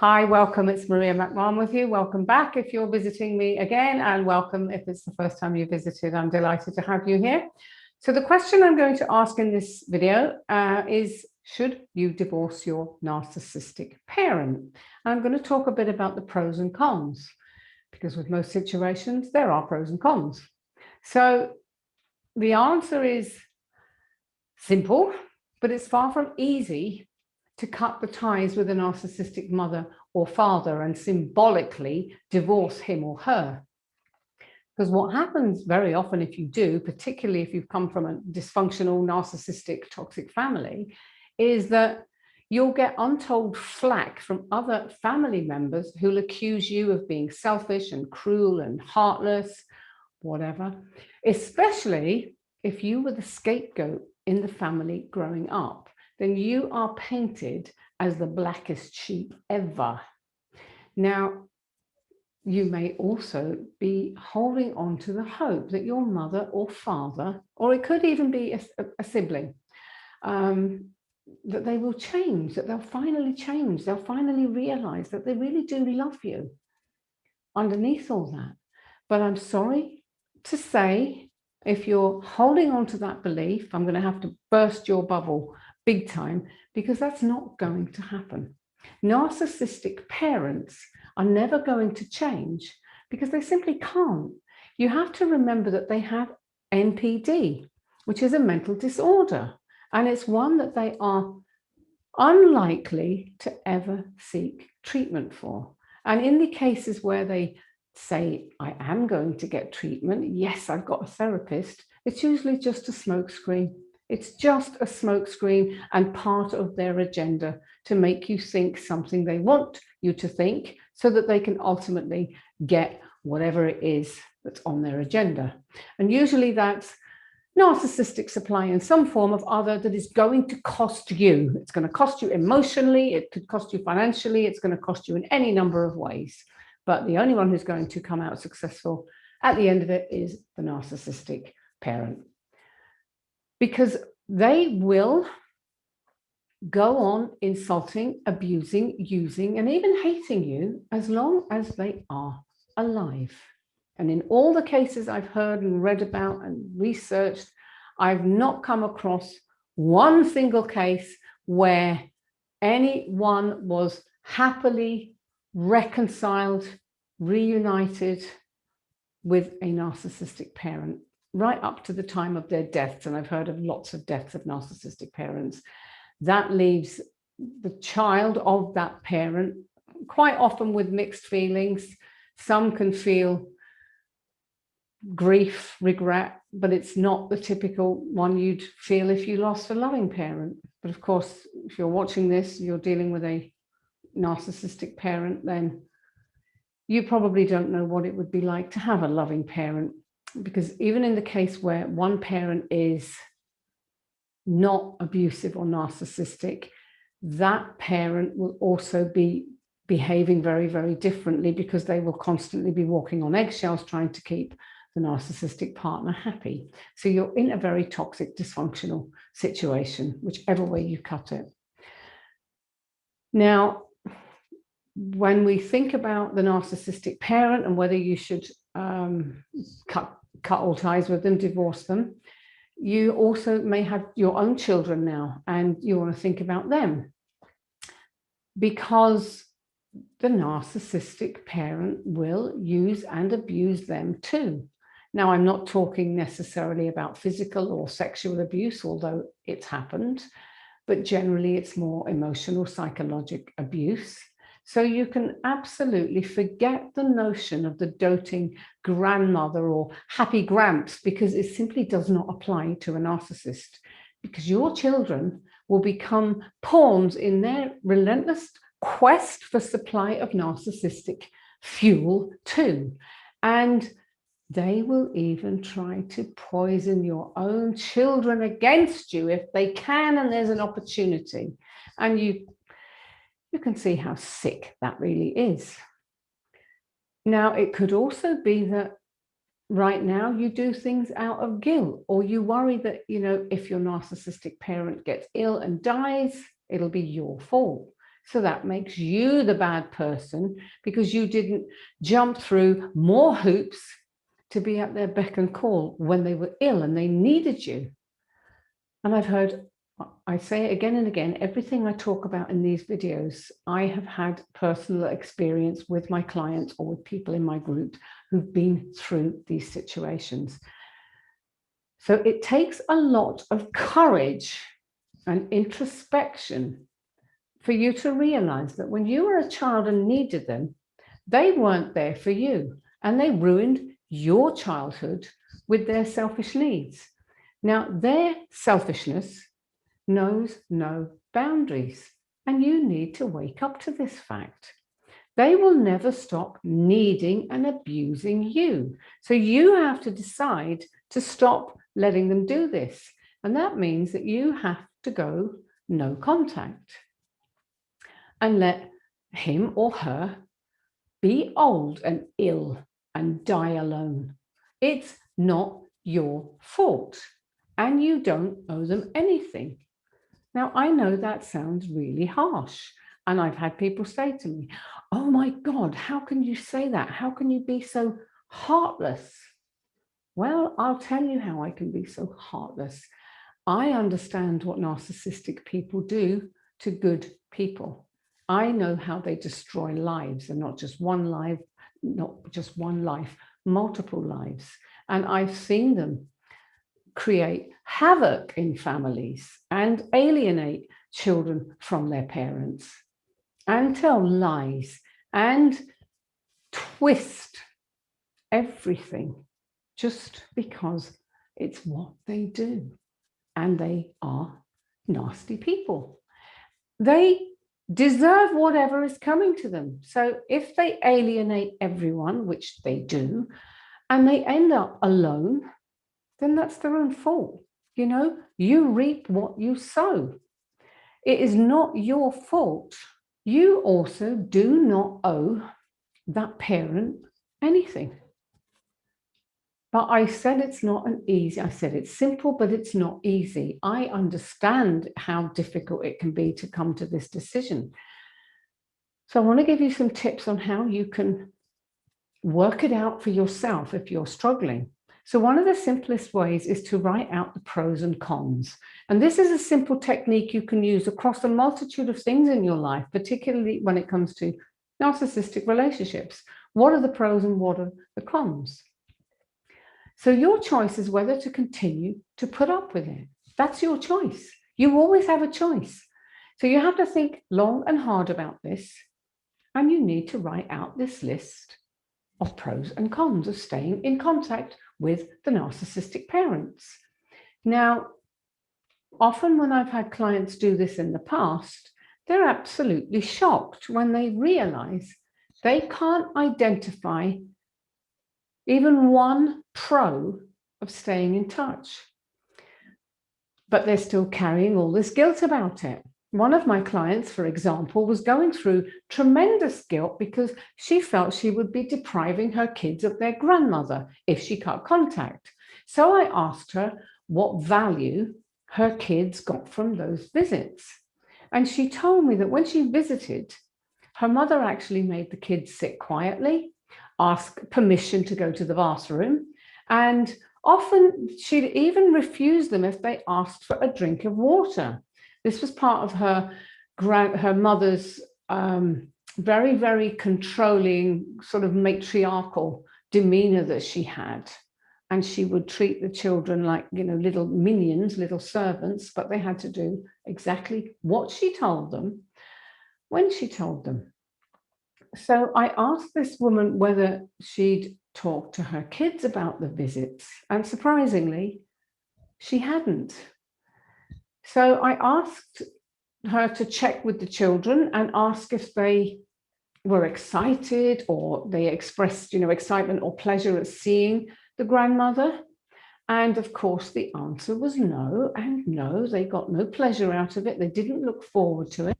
Hi, welcome. It's Maria McMahon with you. Welcome back if you're visiting me again, and welcome if it's the first time you visited. I'm delighted to have you here. So the question I'm going to ask in this video is, should you divorce your narcissistic parent? And I'm going to talk a bit about the pros and cons, because with most situations, there are pros and cons. So the answer is simple, but it's far from easy to cut the ties with a narcissistic mother or father and symbolically divorce him or her. Because what happens very often if you do, particularly if you've come from a dysfunctional, narcissistic, toxic family, is that you'll get untold flack from other family members who'll accuse you of being selfish and cruel and heartless, whatever, especially if you were the scapegoat in the family growing up. Then you are painted as the blackest sheep ever. Now, you may also be holding on to the hope that your mother or father, or it could even be a sibling, that they will change, that they'll finally change, they'll finally realize that they really do love you underneath all that. But I'm sorry to say, if you're holding on to that belief, I'm going to have to burst your bubble big time, because that's not going to happen. Narcissistic parents are never going to change because they simply can't. You have to remember that they have NPD, which is a mental disorder, and it's one that they are unlikely to ever seek treatment for. And in the cases where they say, I am going to get treatment, yes, I've got a therapist, it's usually just a smokescreen. It's just a smokescreen and part of their agenda to make you think something they want you to think, so that they can ultimately get whatever it is that's on their agenda. And usually that's narcissistic supply in some form of other that is going to cost you. It's going to cost you emotionally, it could cost you financially, it's going to cost you in any number of ways. But the only one who's going to come out successful at the end of it is the narcissistic parent. Because they will go on insulting, abusing, using, and even hating you as long as they are alive. And in all the cases I've heard and read about and researched, I've not come across one single case where anyone was happily reconciled, reunited with a narcissistic parent, right up to the time of their deaths. And I've heard of lots of deaths of narcissistic parents. That leaves the child of that parent quite often with mixed feelings. Some can feel grief, regret, but it's not the typical one you'd feel if you lost a loving parent. But of course, if you're watching this, you're dealing with a narcissistic parent, then you probably don't know what it would be like to have a loving parent. Because even in the case where one parent is not abusive or narcissistic, that parent will also be behaving very, very differently, because they will constantly be walking on eggshells trying to keep the narcissistic partner happy. So you're in a very toxic, dysfunctional situation, whichever way you cut it. Now, when we think about the narcissistic parent and whether you should cut all ties with them, divorce them, you also may have your own children now, and you want to think about them, because the narcissistic parent will use and abuse them too. Now, I'm not talking necessarily about physical or sexual abuse, although it's happened, but generally it's more emotional, psychological abuse. So you can absolutely forget the notion of the doting grandmother or happy gramps, because it simply does not apply to a narcissist, because your children will become pawns in their relentless quest for supply of narcissistic fuel too. And they will even try to poison your own children against you if they can, and there's an opportunity. And you can see how sick that really is. Now, it could also be that right now you do things out of guilt, or you worry that, if your narcissistic parent gets ill and dies, it'll be your fault. So that makes you the bad person because you didn't jump through more hoops to be at their beck and call when they were ill and they needed you. And I say it again and again, everything I talk about in these videos, I have had personal experience with my clients or with people in my group who've been through these situations. So it takes a lot of courage and introspection for you to realize that when you were a child and needed them, they weren't there for you and they ruined your childhood with their selfish needs. Now, their selfishness knows no boundaries, and you need to wake up to this fact. They will never stop needing and abusing you. So you have to decide to stop letting them do this. And that means that you have to go no contact and let him or her be old and ill and die alone. It's not your fault, and you don't owe them anything. Now, I know that sounds really harsh, and I've had people say to me, oh my God, how can you say that? How can you be so heartless? Well, I'll tell you how I can be so heartless. I understand what narcissistic people do to good people. I know how they destroy lives, and not just one life, multiple lives. And I've seen them create havoc in families and alienate children from their parents and tell lies and twist everything just because it's what they do. And they are nasty people. They deserve whatever is coming to them. So if they alienate everyone, which they do, and they end up alone, then that's their own fault. You know, you reap what you sow. It is not your fault. You also do not owe that parent anything. But I said it's not an easy, I said it's simple, but it's not easy. I understand how difficult it can be to come to this decision. So I want to give you some tips on how you can work it out for yourself if you're struggling. So one of the simplest ways is to write out the pros and cons. And this is a simple technique you can use across a multitude of things in your life, particularly when it comes to narcissistic relationships. What are the pros and what are the cons? So your choice is whether to continue to put up with it. That's your choice. You always have a choice. So you have to think long and hard about this, and you need to write out this list of pros and cons of staying in contact with the narcissistic parents. Now, often when I've had clients do this in the past, they're absolutely shocked when they realize they can't identify even one pro of staying in touch. But they're still carrying all this guilt about it. One of my clients, for example, was going through tremendous guilt because she felt she would be depriving her kids of their grandmother if she cut contact. So I asked her what value her kids got from those visits. And she told me that when she visited, her mother actually made the kids sit quietly, ask permission to go to the bathroom, and often she'd even refuse them if they asked for a drink of water. This was part of her mother's very, very controlling, sort of matriarchal demeanor that she had. And she would treat the children like, you know, little minions, little servants, but they had to do exactly what she told them when she told them. So I asked this woman whether she'd talked to her kids about the visits, and surprisingly, she hadn't. So I asked her to check with the children and ask if they were excited or they expressed, you know, excitement or pleasure at seeing the grandmother. And of course, the answer was no, and no, they got no pleasure out of it. They didn't look forward to it.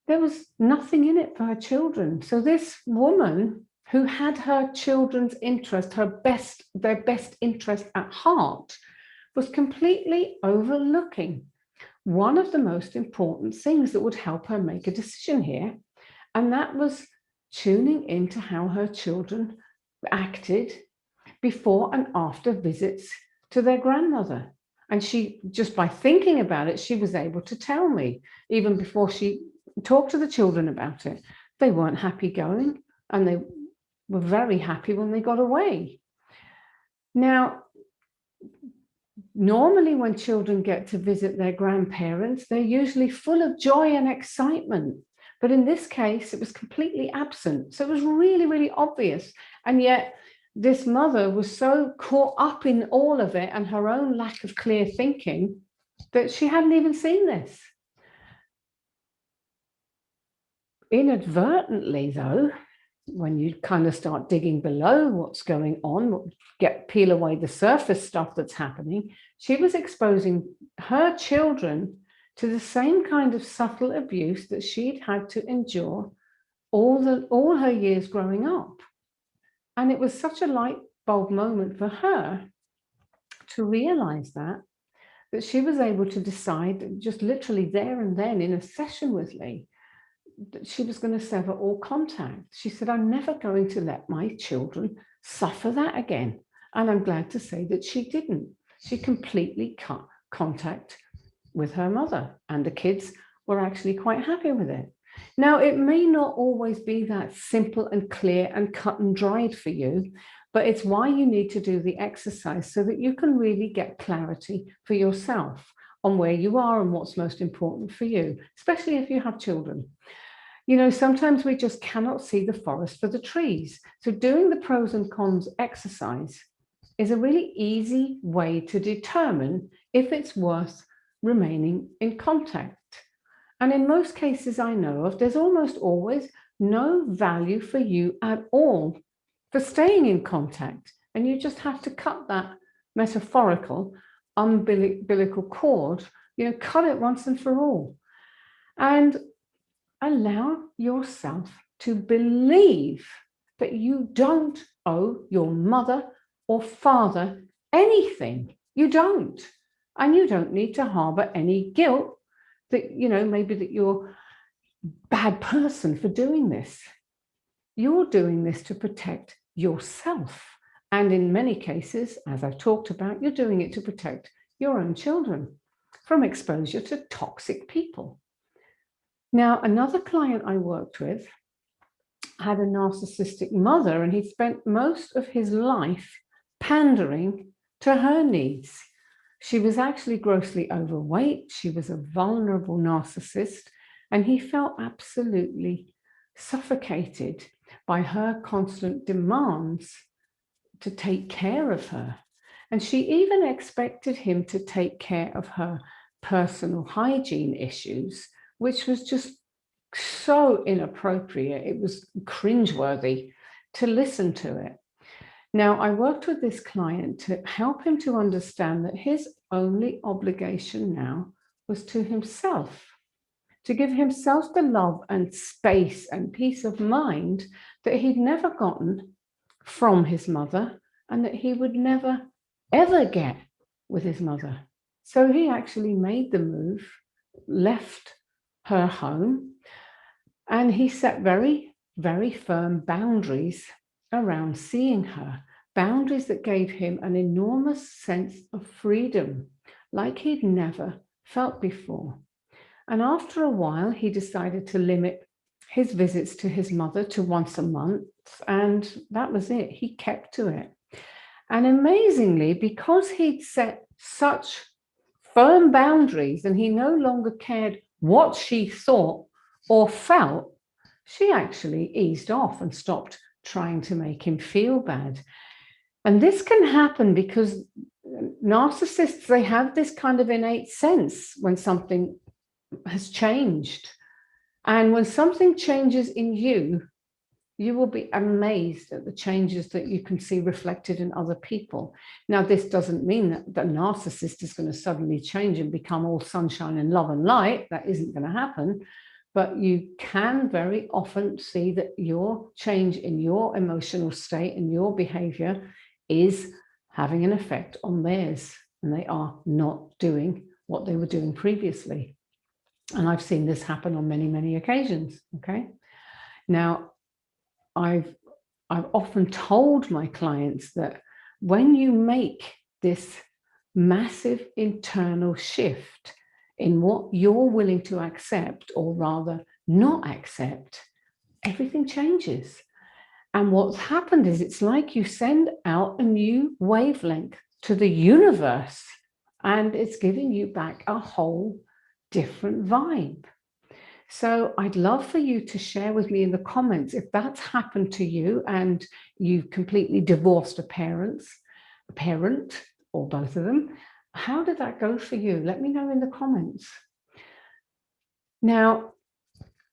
There was nothing in it for her children. So this woman who had her children's interest, their best interest at heart, was completely overlooking one of the most important things that would help her make a decision here. And that was tuning into how her children acted before and after visits to their grandmother. And she, just by thinking about it, she was able to tell me, even before she talked to the children about it, they weren't happy going, and they were very happy when they got away. Now, normally when children get to visit their grandparents, they're usually full of joy and excitement. But in this case, it was completely absent. So it was really, really obvious. And yet this mother was so caught up in all of it and her own lack of clear thinking that she hadn't even seen this. Inadvertently, though, when you kind of start digging below what's going on, peel away the surface stuff that's happening, she was exposing her children to the same kind of subtle abuse that she'd had to endure all her years growing up. And it was such a light bulb moment for her to realize that she was able to decide just literally there and then in a session with me that she was going to sever all contact. She said, I'm never going to let my children suffer that again. And I'm glad to say that she didn't. She completely cut contact with her mother, and the kids were actually quite happy with it. Now, it may not always be that simple and clear and cut and dried for you, but it's why you need to do the exercise so that you can really get clarity for yourself on where you are and what's most important for you, especially if you have children. You know, sometimes we just cannot see the forest for the trees. So doing the pros and cons exercise is a really easy way to determine if it's worth remaining in contact. And in most cases I know of, there's almost always no value for you at all for staying in contact. And you just have to cut that metaphorical umbilical cord, you know, cut it once and for all. And allow yourself to believe that you don't owe your mother or father anything. You don't. And you don't need to harbor any guilt that, you know, maybe that you're a bad person for doing this. You're doing this to protect yourself. And in many cases, as I've talked about, you're doing it to protect your own children from exposure to toxic people. Now, another client I worked with had a narcissistic mother, and he spent most of his life pandering to her needs. She was actually grossly overweight. She was a vulnerable narcissist, and he felt absolutely suffocated by her constant demands to take care of her. And she even expected him to take care of her personal hygiene issues, which was just so inappropriate. It was cringeworthy to listen to it. Now, I worked with this client to help him to understand that his only obligation now was to himself, to give himself the love and space and peace of mind that he'd never gotten from his mother and that he would never, ever get with his mother. So he actually made the move, left her home, and he set very, very firm boundaries around seeing her, boundaries that gave him an enormous sense of freedom, like he'd never felt before. And after a while, he decided to limit his visits to his mother to once a month, and that was it. He kept to it. And amazingly, because he'd set such firm boundaries and he no longer cared what she thought or felt, she actually eased off and stopped trying to make him feel bad. And this can happen because narcissists, they have this kind of innate sense when something has changed. And when something changes in you, you will be amazed at the changes that you can see reflected in other people. Now, this doesn't mean that the narcissist is going to suddenly change and become all sunshine and love and light. That isn't going to happen. But you can very often see that your change in your emotional state and your behavior is having an effect on theirs, and they are not doing what they were doing previously. And I've seen this happen on many, many occasions. Okay. Now, I've often told my clients that when you make this massive internal shift in what you're willing to accept, or rather not accept, everything changes. And what's happened is it's like you send out a new wavelength to the universe, and it's giving you back a whole different vibe. So I'd love for you to share with me in the comments if that's happened to you and you've completely divorced a parent, or both of them. How did that go for you? Let me know in the comments. Now,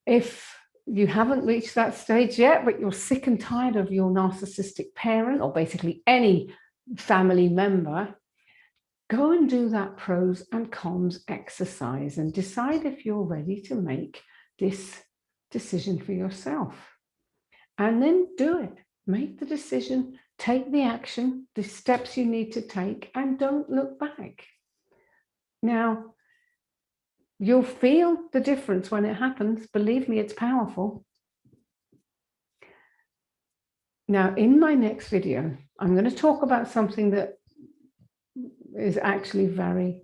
if you haven't reached that stage yet, but you're sick and tired of your narcissistic parent, or basically any family member, go and do that pros and cons exercise and decide if you're ready to make this decision for yourself. And then do it. Make the decision, take the action, the steps you need to take, and don't look back. Now, you'll feel the difference when it happens. Believe me, it's powerful. Now, in my next video, I'm going to talk about something that is actually very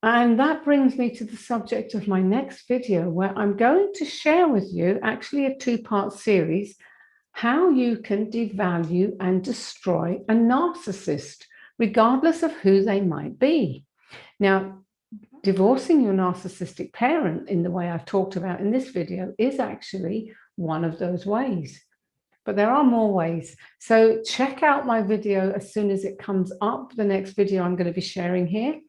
and that brings me to the subject of my next video, where I'm going to share with you actually a two-part series, how you can devalue and destroy a narcissist, regardless of who they might be. Now, divorcing your narcissistic parent in the way I've talked about in this video is actually one of those ways. But there are more ways. So check out my video as soon as it comes up, the next video I'm going to be sharing here,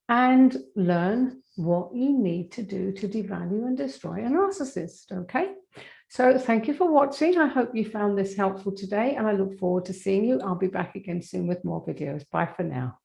and learn what you need to do to devalue and destroy a narcissist, okay? So thank you for watching. I hope you found this helpful today, and I look forward to seeing you. I'll be back again soon with more videos. Bye for now.